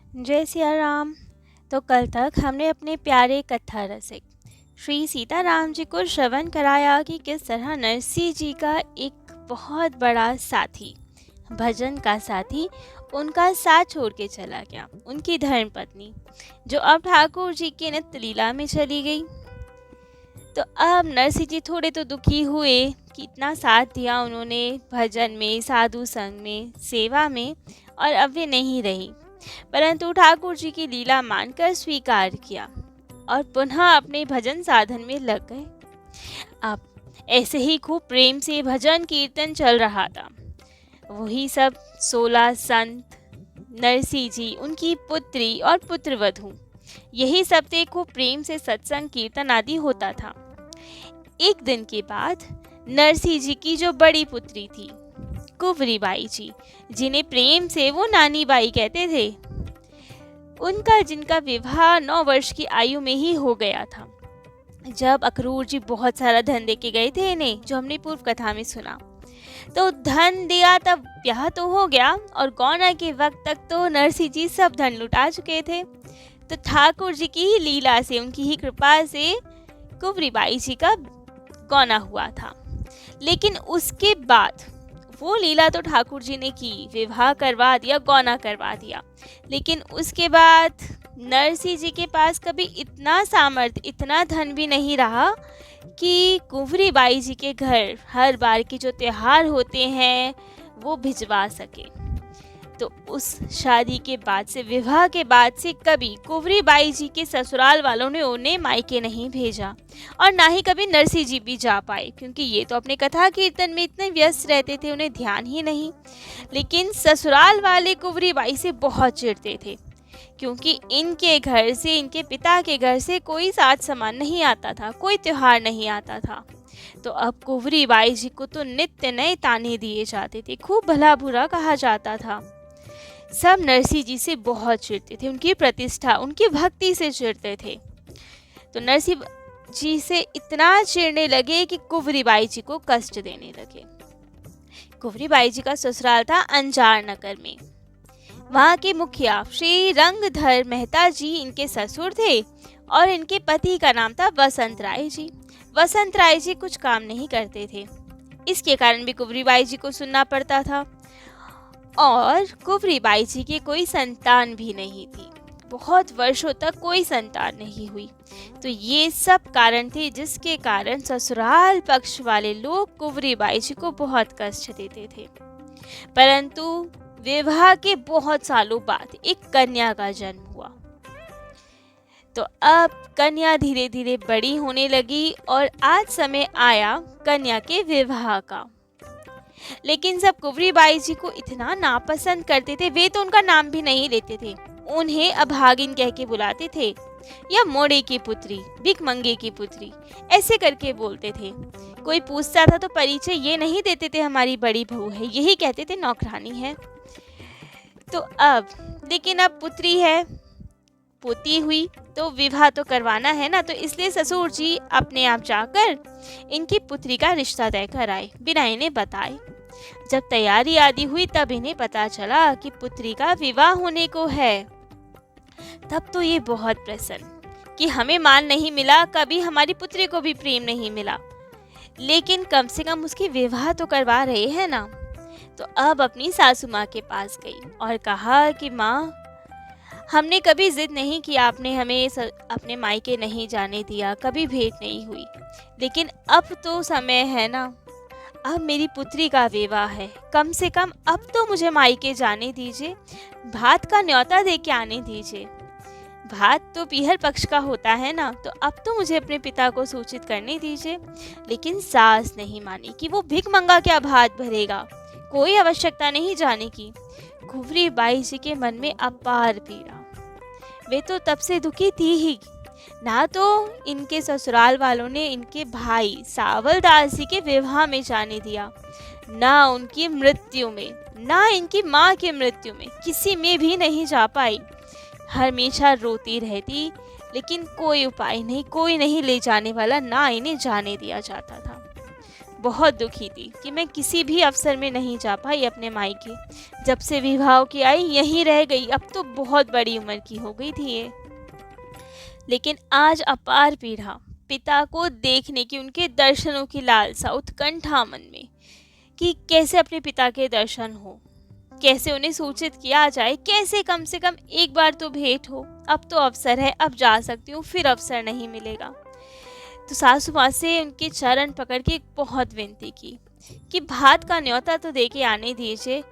जय सिया राम। तो कल तक हमने अपने प्यारे कथा रसिक श्री सीताराम जी को श्रवण कराया कि किस तरह नरसिंह जी का एक बहुत बड़ा साथी, भजन का साथी, उनका साथ छोड़ के चला गया, उनकी धर्म पत्नी, जो अब ठाकुर जी के नित्य लीला में चली गई। तो अब नरसिंह जी थोड़े तो दुखी हुए कि इतना साथ दिया उन्होंने भजन में, साधु संग में, सेवा में, और अब वे नहीं रही। परंतु ठाकुर जी की लीला मानकर स्वीकार किया और पुनः अपने भजन साधन में लग गए। अब ऐसे ही खूब प्रेम से भजन कीर्तन चल रहा था। वही सब 16 संत, नरसिंह जी, उनकी पुत्री और पुत्रवधू, यही सब थे। खूब प्रेम से सत्संग कीर्तन आदि होता था। एक दिन के बाद नरसिंह जी की जो बड़ी पुत्री थी, कुंवरी बाई जी, जिन्हें प्रेम से वो नानी बाई कहते थे, उनका जिनका विवाह 9 वर्ष की आयु में ही हो गया था। जब अक्रूर जी बहुत सारा धन देके गए थे इन्हें, जो हमने पूर्व कथा में सुना, तो धन दिया, तब ब्याह तो हो गया और गौना के वक्त तक तो नरसिंह जी सब धन लुटा चुके थे। तो ठाकुर जी की ही लीला से, उनकी ही कृपा से कुंवरी बाई जी का गौना हुआ था। लेकिन उसके बाद वो लीला तो ठाकुर जी ने की, विवाह करवा दिया, गौना करवा दिया। लेकिन उसके बाद नरसिंह जी के पास कभी इतना सामर्थ्य, इतना धन भी नहीं रहा कि कुंवरी बाई जी के घर हर बार के जो त्योहार होते हैं वो भिजवा सके। तो उस शादी के बाद से, विवाह के बाद से, कभी कुंवरी बाई जी के ससुराल वालों ने उन्हें मायके नहीं भेजा और ना ही कभी नरसिंह जी भी जा पाए, क्योंकि ये तो अपने कथा कीर्तन में इतने व्यस्त रहते थे, उन्हें ध्यान ही नहीं। लेकिन ससुराल वाले कुंवरी बाई से बहुत चिढ़ते थे, क्योंकि इनके घर से, इनके पिता के घर से कोई साज सामान नहीं आता था, कोई त्योहार नहीं आता था। तो अब कुंवरी बाई जी को तो नित्य नए ताने दिए जाते थे, खूब भला बुरा कहा जाता था। सब नरसिंह जी से बहुत चिढ़ते थे, उनकी प्रतिष्ठा, उनकी भक्ति से चिढ़ते थे। तो नरसिंह जी से इतना चिढ़ने लगे कि कुंवरी बाई जी को कष्ट देने लगे। कुंवरी बाई जी का ससुराल था अंजार नगर में। वहाँ के मुखिया श्री रंगधर मेहता जी इनके ससुर थे और इनके पति का नाम था वसंत राय जी। वसंत राय जी कुछ काम नहीं करते थे, इसके कारण भी कुंवरी बाई जी को सुनना पड़ता था। और कुंवरी बाई जी की कोई संतान भी नहीं थी, बहुत वर्षों तक कोई संतान नहीं हुई। तो ये सब कारण थे जिसके कारण ससुराल पक्ष वाले लोग कुंवरी बाई जी को बहुत कष्ट देते थे। परंतु विवाह के बहुत सालों बाद एक कन्या का जन्म हुआ। तो अब कन्या धीरे धीरे बड़ी होने लगी और आज समय आया कन्या के विवाह का। लेकिन सब कुंवरी बाई जी को इतना नापसंद करते थे, वे तो उनका नाम भी नहीं लेते थे, उन्हें अभागिन कह के बुलाते थे, या मोड़े की पुत्री, भिखमंगे की पुत्री, ऐसे करके बोलते थे। कोई पूछता था तो परिचय ये नहीं देते थे हमारी बड़ी बहू है, यही कहते थे नौकरानी है। तो अब, लेकिन अब पुत्री है, पोती हुई, तो विवाह तो करवाना है ना, तो इसलिए ससुर जी अपने आप जाकर इनकी पुत्री का रिश्ता तय कराए, बिना इन्हें बताए। जब तैयारी आदि हुई तब इन्हें पता चला कि पुत्री का विवाह होने को है। तब तो ये बहुत प्रसन्न कि हमें मान नहीं मिला, कभी हमारी पुत्री को भी प्रेम नहीं मिला, लेकिन कम से कम उसकी विवाह तो करवा रहे हैं ना। तो अब अपनी सासू माँ के पास गई और कहा कि माँ, हमने कभी जिद नहीं की, आपने हमें अपने मायके नहीं जाने दिया, कभी भेंट नहीं हुई, लेकिन अब तो समय है ना, अब मेरी पुत्री का विवाह है, कम से कम अब तो मुझे मायके जाने दीजिए, भात का न्योता दे के आने दीजिए। भात तो पीहर पक्ष का होता है ना, तो अब तो मुझे अपने पिता को सूचित करने दीजिए। लेकिन सास नहीं मानी कि वो भिखमंगा क्या भात भरेगा, कोई आवश्यकता नहीं जाने की। कुंवरी बाई जी के मन में अपार पीड़ा, वे तो तब से दुखी थी ही ना। तो इनके ससुराल वालों ने इनके भाई सावल दास जी के विवाह में जाने दिया, ना उनकी मृत्यु में, ना इनकी माँ की मृत्यु में, किसी में भी नहीं जा पाई। हमेशा रोती रहती, लेकिन कोई उपाय नहीं, कोई नहीं ले जाने वाला, ना इन्हें जाने दिया जाता था। बहुत दुखी थी कि मैं किसी भी अवसर में नहीं जा पाई अपने मायके। जब से विवाह की आई यहीं रह गई। अब तो बहुत बड़ी उम्र की हो गई थी ये। लेकिन आज अपार पीड़ा, पिता को देखने की, उनके दर्शनों की लालसा, उत्कंठा मन में कि कैसे अपने पिता के दर्शन हो, कैसे उन्हें सूचित किया जाए, कैसे कम से कम एक बार तो भेंट हो। अब तो अवसर है, अब जा सकती हूँ, फिर अवसर नहीं मिलेगा। तो सासू माँ से उनके चरण पकड़ के बहुत विनती की कि भात का न्योता तो दे के आने दीजिए,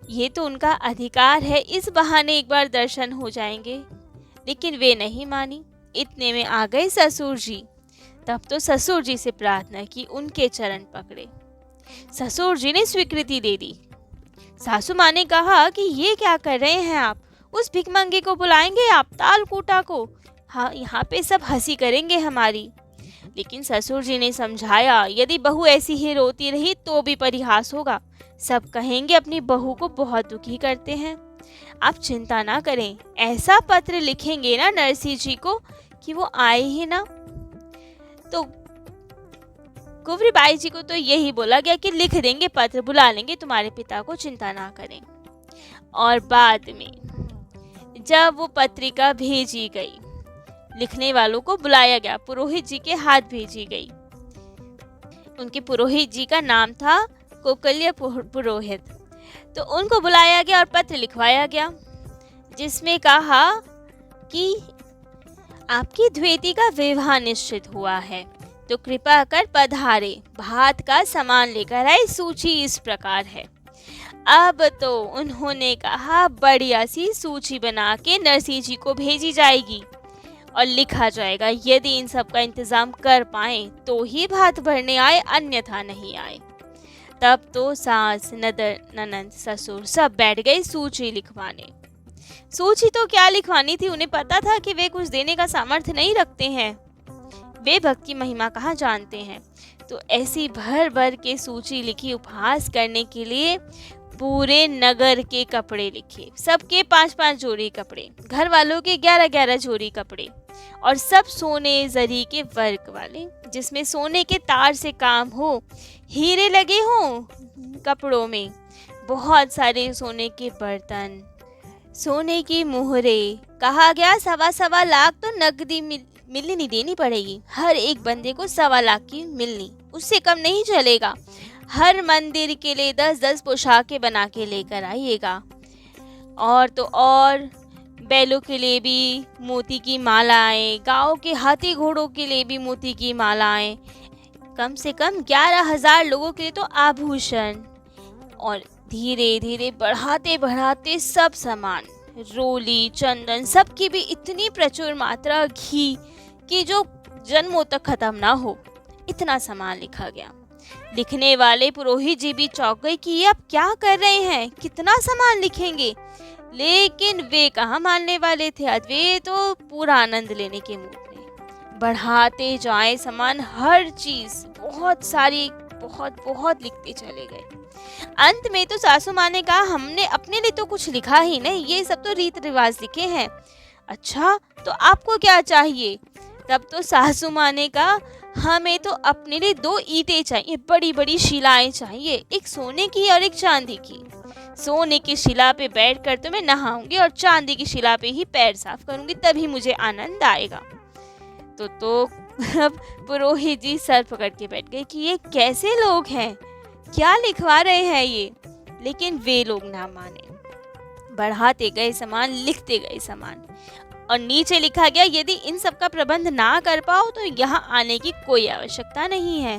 ये तो उनका अधिकार है, इस बहाने एक बार दर्शन हो जाएंगे। लेकिन वे नहीं मानी। इतने में आ गए ससुर जी। तब तो ससुर जी से प्रार्थना की, उनके चरण पकड़े। ससुर जी ने स्वीकृति दे दी। सासू माँ ने कहा कि ये क्या कर रहे हैं आप, उस भिखमंगे को बुलाएंगे आप, तालकूटा को? हाँ, यहाँ पे सब हंसी करेंगे हमारी। लेकिन ससुर जी ने समझाया, यदि बहू ऐसी ही रोती रही तो भी परिहास होगा, सब कहेंगे अपनी बहू को बहुत दुखी करते हैं। आप चिंता ना करें, ऐसा पत्र लिखेंगे ना नरसिंह जी को कि वो आए ही ना। तो कुंवरी बाई जी को तो यही बोला गया कि लिख देंगे पत्र, बुला लेंगे तुम्हारे पिता को, चिंता ना करें। और बाद में जब वो पत्रिका भेजी गई, लिखने वालों को बुलाया गया, पुरोहित जी के हाथ भेजी गई। उनके पुरोहित जी का नाम था कोकल्य पुरोहित। तो उनको बुलाया गया और पत्र लिखवाया गया, जिसमें कहा कि आपकी द्विती का विवाह निश्चित हुआ है, तो कृपा कर पधारे, भात का सामान लेकर आए, सूची इस प्रकार है। अब तो उन्होंने कहा बढ़िया सी सूची बना के नरसिंह जी को भेजी जाएगी और लिखा जाएगा, यदि इन सब का इंतजाम कर पाए तो ही भात भरने आए, अन्यथा नहीं आए। तब तो सास, ननंद, ससुर सब बैठ गए सूची लिखवाने। सूची तो क्या लिखवानी थी, उन्हें पता था कि वे कुछ देने का सामर्थ्य नहीं रखते हैं, वे भक्त की महिमा कहाँ जानते हैं। तो ऐसी भर भर के सूची लिखी, उपहास करने के लिए पूरे नगर के कपड़े लिखे, सबके 5-5 जोड़ी कपड़े, घर वालों के 11-11 जोड़ी कपड़े, और सब सोने जरी के वर्क वाले, जिसमें सोने के तार से काम हो, हीरे लगे हों कपड़ों में, बहुत सारे सोने के बर्तन, सोने की मोहरे। कहा गया 1.25 लाख तो नकदी मिलनी देनी पड़ेगी, हर एक बंदे को 1.25 लाख की मिलनी, उससे कम नहीं चलेगा। हर मंदिर के लिए 10-10 पोशाकें बना के लेकर आइएगा, और तो और बैलों के लिए भी मोती की मालाएं, गांव के हाथी घोड़ों के लिए भी मोती की मालाएं, कम से कम 11,000 लोगों के लिए तो आभूषण। और धीरे धीरे बढ़ाते बढ़ाते सब सामान, रोली, चंदन, सबकी भी इतनी प्रचुर मात्रा, घी की जो जन्मों तक खत्म ना हो, इतना सामान लिखा गया। लिखने वाले पुरोहित जी भी चौंक गए कि ये अब क्या कर रहे हैं, कितना सामान लिखेंगे। लेकिन वे कहाँ मानने वाले थे, वे तो पूरा आनंद लेने के मूड में। बढ़ाते जाए सामान, हर चीज बहुत सारी, बहुत बहुत लिखते चले गए। अंत में तो सासू माँ ने कहा, हमने अपने लिए तो कुछ लिखा ही नहीं, ये सब तो रीत रिवाज लिखे हैं। अच्छा, तो आपको क्या चाहिए? तब तो सासू माँ ने कहा, हमें तो अपने लिए 2 ईंटें चाहिए, बड़ी बड़ी शिलाएं चाहिए, एक सोने की और एक चांदी की। सोने की शिला पे बैठकर तो मैं नहाऊंगी और चांदी की शिला पे ही पैर साफ करूंगी, तभी मुझे आनंद आएगा। तो अब पुरोहित जी सर पकड़ के बैठ गए कि ये कैसे लोग हैं, क्या लिखवा रहे हैं ये। लेकिन वे लोग ना माने, बढ़ाते गए सामान, लिखते गए सामान, और नीचे लिखा गया, यदि इन सब का प्रबंध ना कर पाओ तो यहाँ आने की कोई आवश्यकता नहीं है।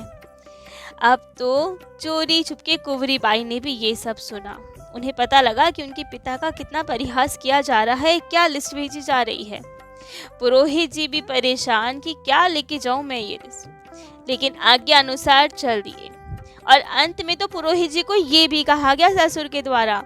अब तो चोरी छुपके कुंवरी बाई ने भी ये सब सुना। उन्हें पता लगा कि उनके पिता का कितना परिहास किया जा रहा है, क्या लिस्ट भेजी जा रही है। पुरोहित जी भी परेशान कि क्या लेके जाऊं मैं ये लिस्ट, लेकिन आज्ञा अनुसार चल दिए। और अंत में तो पुरोहित जी को ये भी कहा गया ससुर के द्वारा,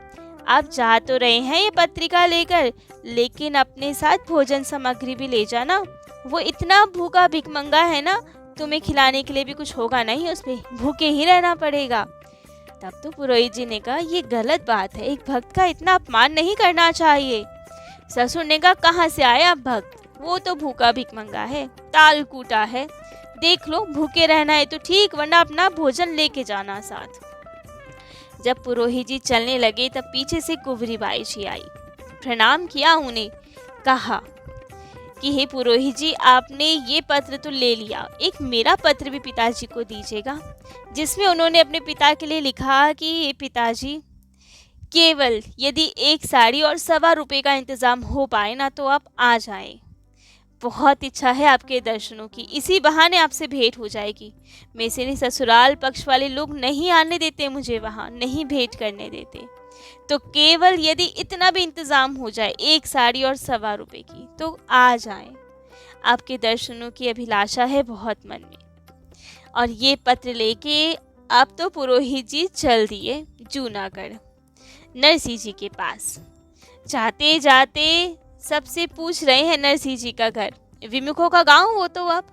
आप जा तो रहे हैं ये पत्रिका लेकर, लेकिन अपने साथ भोजन सामग्री भी ले जाना, वो इतना भूखा भिखमंगा है ना, तुम्हें खिलाने के लिए भी कुछ होगा नहीं, उस पे भूखे ही रहना पड़ेगा। तब तो पुरोहित जी ने कहा, ये गलत बात है, एक भक्त का इतना अपमान नहीं करना चाहिए। ससुर ने कहा, कहाँ से आया भक्त, वो तो भूखा भिखमंगा है, तालकूटा है, देख लो, भूखे रहना है तो ठीक, वरना अपना भोजन लेके जाना साथ। जब पुरोहित जी चलने लगे तब पीछे से कुंवरी बाई जी आई। प्रणाम किया उन्हें, कहा कि हे पुरोहित जी, आपने ये पत्र तो ले लिया, एक मेरा पत्र भी पिताजी को दीजिएगा, जिसमें उन्होंने अपने पिता के लिए लिखा कि हे पिताजी, केवल यदि 1 साड़ी और 1.25 का इंतज़ाम हो पाए ना तो आप आ जाएं। बहुत इच्छा है आपके दर्शनों की, इसी बहाने आपसे भेंट हो जाएगी। मेरे ससुराल पक्ष वाले लोग नहीं आने देते मुझे, वहाँ नहीं भेंट करने देते। तो केवल यदि इतना भी इंतज़ाम हो जाए 1 साड़ी और 1.25 की, तो आ जाएं। आपके दर्शनों की अभिलाषा है बहुत मन में। और ये पत्र लेके अब तो पुरोहित जी चल दिए जूनागढ़ नरसिंह जी के पास। जाते जाते सबसे पूछ रहे हैं नरसिंह जी का घर, विमुखों का गांव वो तो अब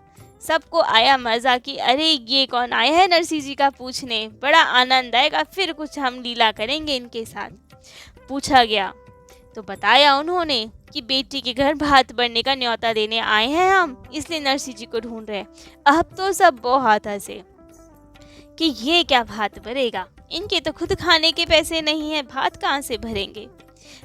सबको आया मज़ा कि अरे ये कौन आया है नरसिंह जी का पूछने, बड़ा आनंद आएगा, फिर कुछ हम लीला करेंगे इनके साथ। पूछा गया तो बताया उन्होंने कि बेटी के घर भात बढ़ने का न्योता देने आए हैं हम, इसलिए नरसिंह जी को ढूंढ रहे हैं। अब तो सब बहुत हंसे कि ये क्या भात भरेगा, इनके तो खुद खाने के पैसे नहीं है, भात कहाँ से भरेंगे।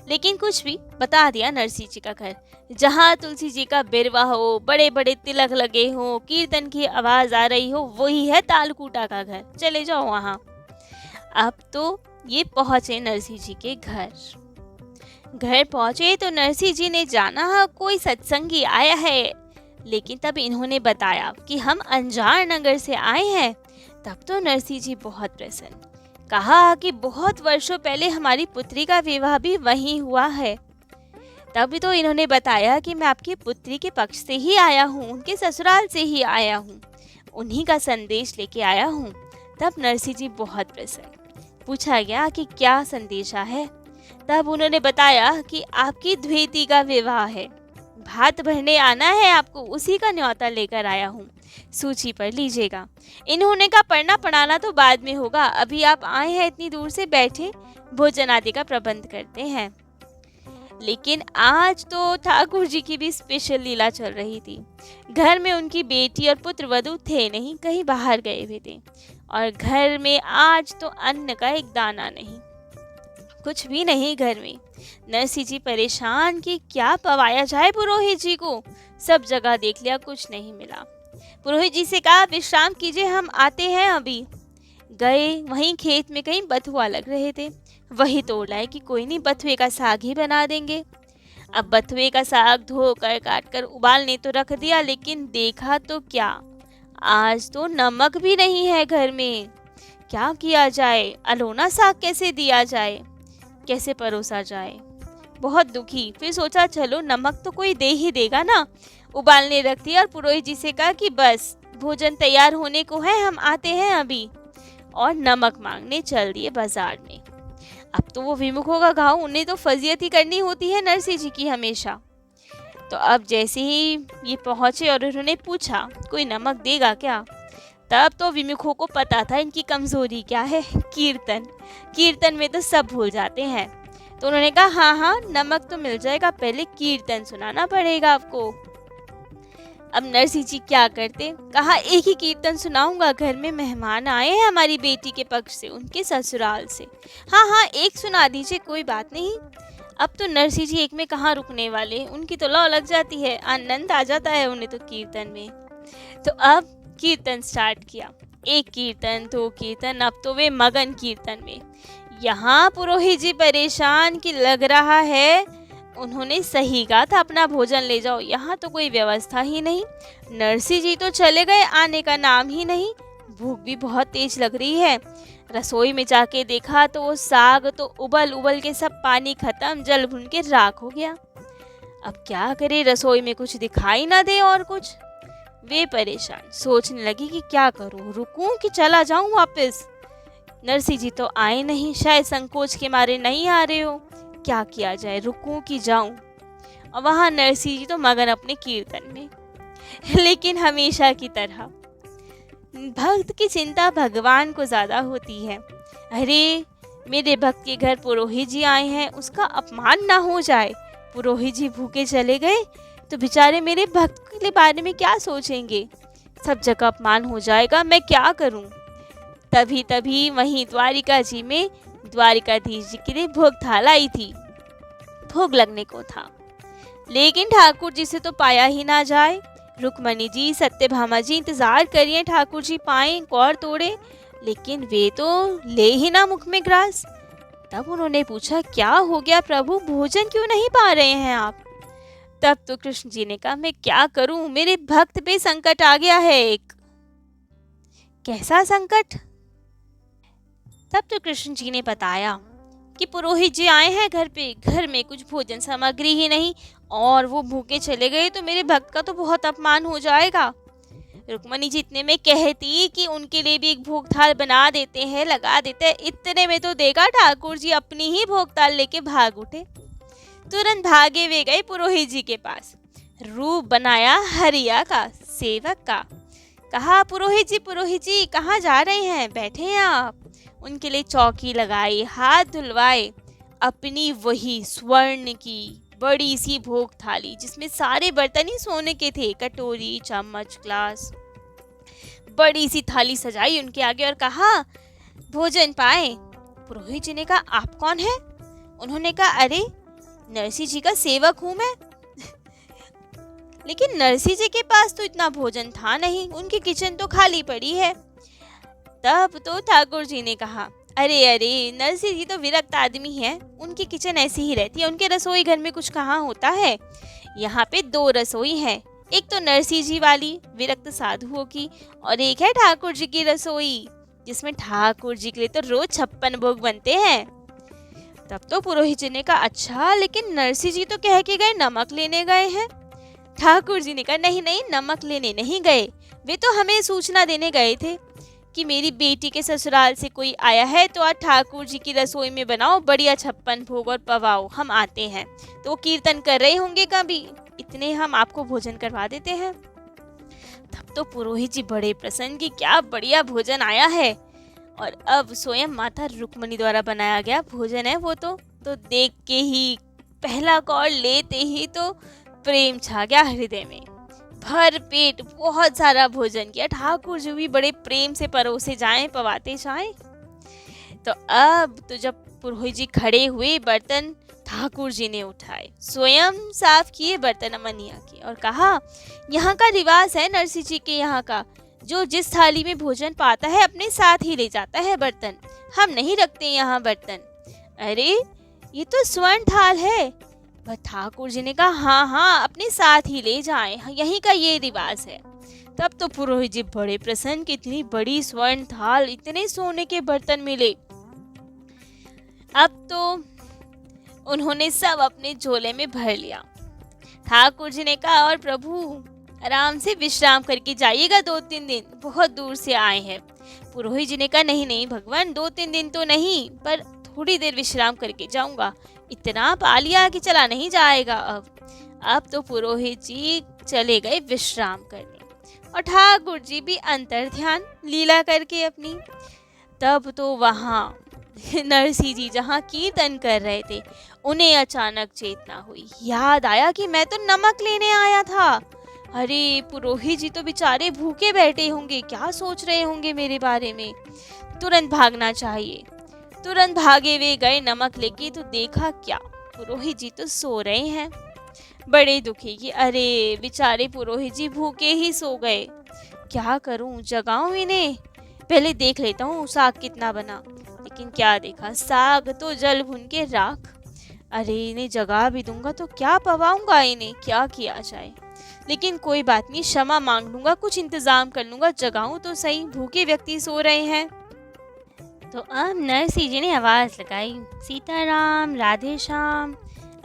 लेकिन कुछ भी बता दिया नरसिंह जी का घर, जहाँ तुलसी जी का बिरवा हो, बड़े बड़े तिलक लगे हो, कीर्तन की आवाज आ रही हो, वही है तालकूटा का घर, चले जाओ वहाँ। अब तो ये पहुंचे नरसिंह जी के घर पहुंचे तो नरसिंह जी ने जाना कोई सत्संगी आया है, लेकिन तब इन्होंने बताया कि हम अंजार नगर से आए हैं। तब तो नरसिंह जी बहुत प्रसन्न, कहा कि बहुत वर्षों पहले हमारी पुत्री का विवाह भी वहीं हुआ है। तब तो इन्होंने बताया कि मैं आपकी पुत्री के पक्ष से ही आया हूँ, उनके ससुराल से ही आया हूँ, उन्हीं का संदेश लेके आया हूँ। तब नरसिंह जी बहुत प्रसन्न। पूछा गया कि क्या संदेशा है। तब उन्होंने बताया कि आपकी द्विती का विवाह है, भात भरने आना है आपको, उसी का न्योता लेकर आया हूँ, सूची पर लीजिएगा। इन्होंने कहा पढ़ना पढ़ाना तो बाद में होगा, अभी आप आए हैं इतनी दूर से, बैठे भोजन आदि का प्रबंध करते हैं। लेकिन आज तो ठाकुर जी की भी स्पेशल लीला चल रही थी। घर में उनकी बेटी और पुत्र वधू थे नहीं, कहीं बाहर गए हुए थे, और घर में आज तो अन्न का एक दाना नहीं, कुछ भी नहीं घर में। नरसिंह जी परेशान कि क्या पवाया जाए पुरोहित जी को, सब जगह देख लिया, कुछ नहीं मिला। पुरोहित जी से कहा विश्राम कीजिए, हम आते हैं अभी। गए, वहीं खेत में कहीं बथुआ लग रहे थे, वही तोड़ लाए कि कोई नहीं, बथुए का साग ही बना देंगे। अब बथुए का साग धोकर काटकर उबालने तो रख दिया, लेकिन देखा तो क्या, आज तो नमक भी नहीं है घर में। क्या किया जाए, अलोना साग कैसे दिया जाए, कैसे परोसा जाए, बहुत दुखी। फिर सोचा चलो नमक तो कोई दे ही देगा ना, उबालने रख दिया और पुरोहित जी से कहा कि बस भोजन तैयार होने को है, हम आते हैं अभी, और नमक मांगने चल दिए बाजार में। अब तो वो विमुखों का गाँव, उन्हें तो फजीयत ही करनी होती है नरसिंह जी की हमेशा। तो अब जैसे ही ये पहुंचे और उन्होंने पूछा कोई नमक देगा क्या, तब तो विमुखों को पता था इनकी कमजोरी क्या है, कीर्तन में तो सब भूल जाते हैं। तो उन्होंने कहा हाँ हाँ नमक तो मिल जाएगा, पहले कीर्तन सुनाना पड़ेगा आपको। अब नरसिंह जी क्या करते, कहा एक ही कीर्तन सुनाऊंगा, घर में मेहमान आए हैं हमारी बेटी के पक्ष से, उनके ससुराल से। हाँ हाँ एक सुना दीजिए, कोई बात नहीं। अब तो नरसिंह जी एक में कहाँ रुकने वाले, उनकी तो लौ लग जाती है, आनंद आ जाता है उन्हें तो कीर्तन में। तो अब कीर्तन स्टार्ट किया, 1 कीर्तन 2 कीर्तन, अब तो वे मगन कीर्तन में। यहाँ पुरोहित जी परेशान कि लग रहा है उन्होंने सही कहा था अपना भोजन ले जाओ, यहाँ तो कोई व्यवस्था ही नहीं। नरसिंह जी तो चले गए, आने का नाम ही नहीं। भूख भी बहुत तेज लग रही है। रसोई में जाके देखा तो वो साग तो उबल उबल के सब पानी खत्म, जल भुन के राख हो गया। अब क्या करे, रसोई में कुछ दिखाई ना दे और कुछ। वे परेशान, सोचने लगी कि क्या करूं, रुकूं कि चला जाऊं वापस। नरसिंह जी तो आए नहीं, शायद संकोच के मारे नहीं आ रहे हो, क्या किया जाए, रुकूं कि जाऊं। और वहां नरसिंह जी तो मगन अपने कीर्तन में। लेकिन हमेशा की तरह भक्त की चिंता भगवान को ज्यादा होती है। अरे मेरे भक्त के घर पुरोहित जी आए हैं, उसका अपमान ना हो जाए। पुरोहित जी भूखे चले गए तो बेचारे मेरे भक्त के बारे में क्या सोचेंगे, सब जगह अपमान हो जाएगा, मैं क्या करूं। तभी तभी वहीं द्वारिका जी में द्वारिकाधीश जी के लिए भोग थाल आई थी। भोग लगने को था, लेकिन ठाकुर जी से तो पाया ही ना जाए। रुक्मणी जी, सत्यभामा जी इंतजार करिए, ठाकुर जी पाए कौर तोड़े, लेकिन वे तो ले ही ना मुख में ग्रास। तब उन्होंने पूछा, क्या हो गया प्रभु, भोजन क्यों नहीं पा रहे हैं आप। तब तो कृष्ण जी ने कहा, मैं क्या करूं, मेरे भक्त पे संकट आ गया है एक। कैसा संकट। तब तो कृष्ण जी ने बताया कि पुरोहित जी आए हैं घर पे, घर में कुछ भोजन सामग्री ही नहीं, और वो भूखे चले गए तो मेरे भक्त का तो बहुत अपमान हो जाएगा। रुक्मणी जी इतने में कहती कि उनके लिए भी एक भोग थाल बना देते हैं, लगा देते हैं। इतने में तो देखा ठाकुर जी अपनी ही भोग थाल लेके भाग उठे। तुरंत भागे वे गए पुरोहित जी के पास, रूप बनाया हरिया का, सेवक का। कहा, पुरोहित जी कहाँ जा रहे हैं, बैठे हैं आप। उनके लिए चौकी लगाई, हाथ धुलवाए, अपनी वही स्वर्ण की बड़ी सी भोग थाली जिसमें सारे बर्तन ही सोने के थे, कटोरी, चम्मच, ग्लास, बड़ी सी थाली सजाई उनके आगे और कहा, भोजन पाए। पुरोहित जी ने कहा, आप कौन है। उन्होंने कहा, अरे नरसिंह जी का सेवक हूं मैं। लेकिन नरसिंह जी के पास तो इतना भोजन था नहीं, उनकी किचन तो खाली पड़ी है। तब तो ठाकुर जी ने कहा, अरे अरे नरसिंह जी तो विरक्त आदमी है, उनकी किचन ऐसी ही रहती है, उनके रसोई घर में कुछ कहाँ होता है। यहाँ पे 2 रसोई हैं, एक तो नरसिंह जी वाली विरक्त साधुओं की, और एक है ठाकुर जी की रसोई जिसमें ठाकुर जी के लिए तो रोज 56 भोग बनते हैं। तब तो पुरोहित जी ने कहा, अच्छा, लेकिन नरसिंह जी तो कह के गए नमक लेने गए हैं। ठाकुर जी ने कहा, नहीं नहीं, नमक लेने नहीं गए, वे तो हमें सूचना देने गए थे कि मेरी बेटी के ससुराल से कोई आया है, तो आज ठाकुर जी की रसोई में बनाओ बढ़िया 56 भोग और पवाओ, हम आते हैं। तो वो कीर्तन कर रहे होंगे कभी, इतने हम आपको भोजन करवा देते हैं। तब तो पुरोहित जी बड़े प्रसन्न कि क्या बढ़िया भोजन आया है, और अब स्वयं माता रुक्मणी द्वारा बनाया गया भोजन है वो तो देख के ही, पहला कौर लेते ही तो प्रेम छा गया हृदय में। भर पेट बहुत सारा भोजन किया, ठाकुर जी भी बड़े प्रेम से परोसे जाएं, पवाते जाएं। तो अब तो जब पुरोहित जी खड़े हुए, बर्तन ठाकुर जी ने उठाए, स्वयं साफ किए, बर्तन अमनिया किए और कहा, यहाँ का रिवाज है नरसिंह जी के यहाँ का, जो जिस थाली में भोजन पाता है अपने साथ ही ले जाता है बर्तन, हम नहीं रखते यहाँ बर्तन। अरे ये तो स्वर्ण थाल है। ठाकुर जी ने कहा, हाँ हाँ, अपने साथ ही ले जाएं, यहीं का ये रिवाज है। तब तो पुरोहित जी बड़े प्रसन्न कि इतनी बड़ी स्वर्ण थाल, इतने सोने के बर्तन मिले। अब तो उन्होंने सब अपने झोले में भर लिया। ठाकुर जी ने कहा, और प्रभु आराम से विश्राम करके जाइएगा, 2-3 दिन, बहुत दूर से आए हैं। पुरोहित जी ने कहा, नहीं नहीं भगवान, 2-3 दिन तो नहीं, पर थोड़ी देर विश्राम करके जाऊंगा, इतना पा लिया कि चला नहीं जाएगा। अब तो पुरोहित जी चले गए विश्राम करने, और ठाकुर जी भी अंतर ध्यान लीला करके अपनी। तब तो वहाँ नरसिंह जी जहाँ कीर्तन कर रहे थे, उन्हें अचानक चेतना हुई, याद आया कि मैं तो नमक लेने आया था। अरे पुरोहित जी तो बेचारे भूखे बैठे होंगे, क्या सोच रहे होंगे मेरे बारे में, तुरंत भागना चाहिए। तुरंत भागे वे गए नमक लेके, तो देखा क्या, पुरोहित जी तो सो रहे हैं। बड़े दुखी कि अरे बेचारे पुरोहित जी भूखे ही सो गए, क्या करूं, जगाऊं इन्हें, पहले देख लेता हूँ साग कितना बना। लेकिन क्या देखा, साग तो जल भुन के राख। अरे इन्हें जगा भी दूंगा तो क्या पवाऊंगा इन्हें, क्या किया जाए। लेकिन कोई बात नहीं, क्षमा मांग लूंगा, कुछ इंतजाम कर लूंगा, जगाऊं तो सही, भूखे व्यक्ति सो रहे हैं। तो अब नरसिंह जी ने आवाज लगाई, सीताराम, राधे श्याम।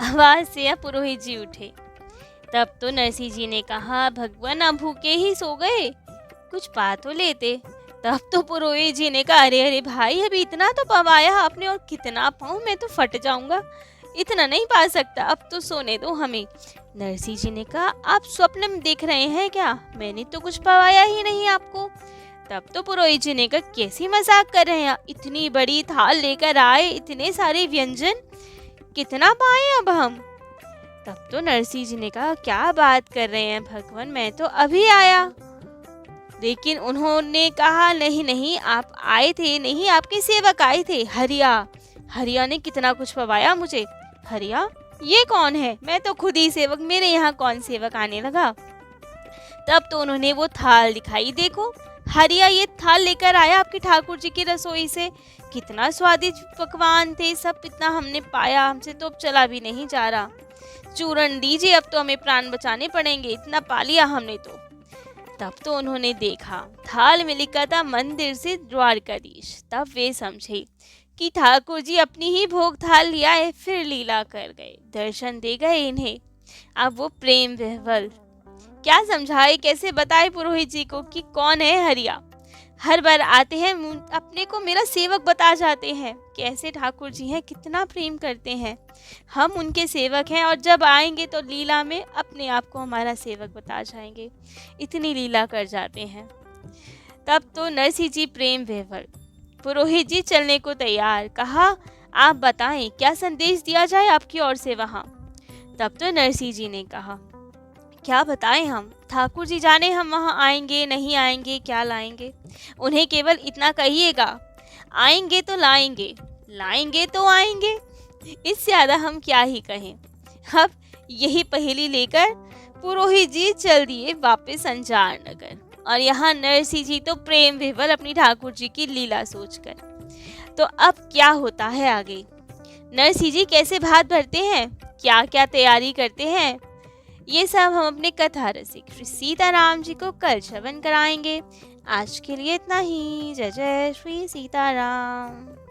आवाज से अब पुरोहित जी उठे। तब तो नरसिंह जी ने कहा, भगवान अब भूखे ही सो गए, कुछ पा तो लेते। तब तो पुरोहित जी ने कहा, अरे अरे भाई, अभी इतना तो पवाया आपने, और कितना पाऊं, मैं तो फट जाऊंगा, इतना नहीं पा सकता, अब तो सोने दो हमें। नरसिंह जी ने कहा, आप स्वप्न में देख रहे हैं क्या, मैंने तो कुछ पवाया ही नहीं आपको। तब तो पुरोहित जी ने कहा, कैसी मजाक कर रहे हैं, इतनी बड़ी थाल लेकर आए, इतने सारे व्यंजन, कितना पाए अब हम। तब तो नरसिंह जी ने कहा, क्या बात कर रहे हैं भगवान, मैं तो अभी आया। लेकिन उन्होंने कहा नहीं नहीं, आप आए थे नहीं, आपके सेवक आए थे। हरिया ने कितना कुछ पवाया मुझे। हरिया, ये कौन है? मैं तो खुद ही सेवक, मेरे यहाँ कौन सेवक आने लगा। तब तो उन्होंने वो थाल दिखाई। देखो हरिया, ये थाल लेकर आया आपकी ठाकुर जी की रसोई से। कितना स्वादिष्ट पकवान थे सब, इतना हमने पाया, हमसे तो अब चला भी नहीं जा रहा। चूरन दीजिए, अब तो हमें प्राण बचाने पड़ेंगे, इतना पा लिया हमने तो। तब तो उन्होंने देखा थाल में लिखा था मंदिर से द्वारकाधीश। तब वे समझे कि ठाकुर जी अपनी ही भोग थाल लिया है, फिर लीला कर गए, दर्शन दे गए इन्हें। अब वो प्रेम विह्वल क्या समझाए, कैसे बताए पुरोहित जी को कि कौन है हरिया। हर बार आते हैं अपने को मेरा सेवक बता जाते हैं। कैसे ठाकुर जी हैं, कितना प्रेम करते हैं। हम उनके सेवक हैं और जब आएंगे तो लीला में अपने आप को हमारा सेवक बता जाएंगे। इतनी लीला कर जाते हैं। तब तो नरसिंह जी प्रेम विह्वल, पुरोहित जी चलने को तैयार। कहा आप बताएं क्या संदेश दिया जाए आपकी ओर से वहाँ। तब तो नरसिंह जी ने कहा क्या बताएं हम, ठाकुर जी जाने हम वहाँ आएंगे नहीं आएंगे, क्या लाएंगे। उन्हें केवल इतना कहिएगा, आएंगे तो लाएंगे, लाएंगे तो आएंगे। इससे ज़्यादा हम क्या ही कहें। अब यही पहेली लेकर पुरोहित जी चल दिए वापस अंजार नगर। और यहाँ नरसिंह जी तो प्रेम विह्वल अपनी ठाकुर जी की लीला सोचकर। तो अब क्या होता है आगे, नरसिंह जी कैसे भात भरते हैं, क्या क्या तैयारी करते हैं, ये सब हम अपने कथा रसिक श्री सीताराम जी को कल श्रवण कराएंगे। आज के लिए इतना ही। जय जय श्री सीताराम।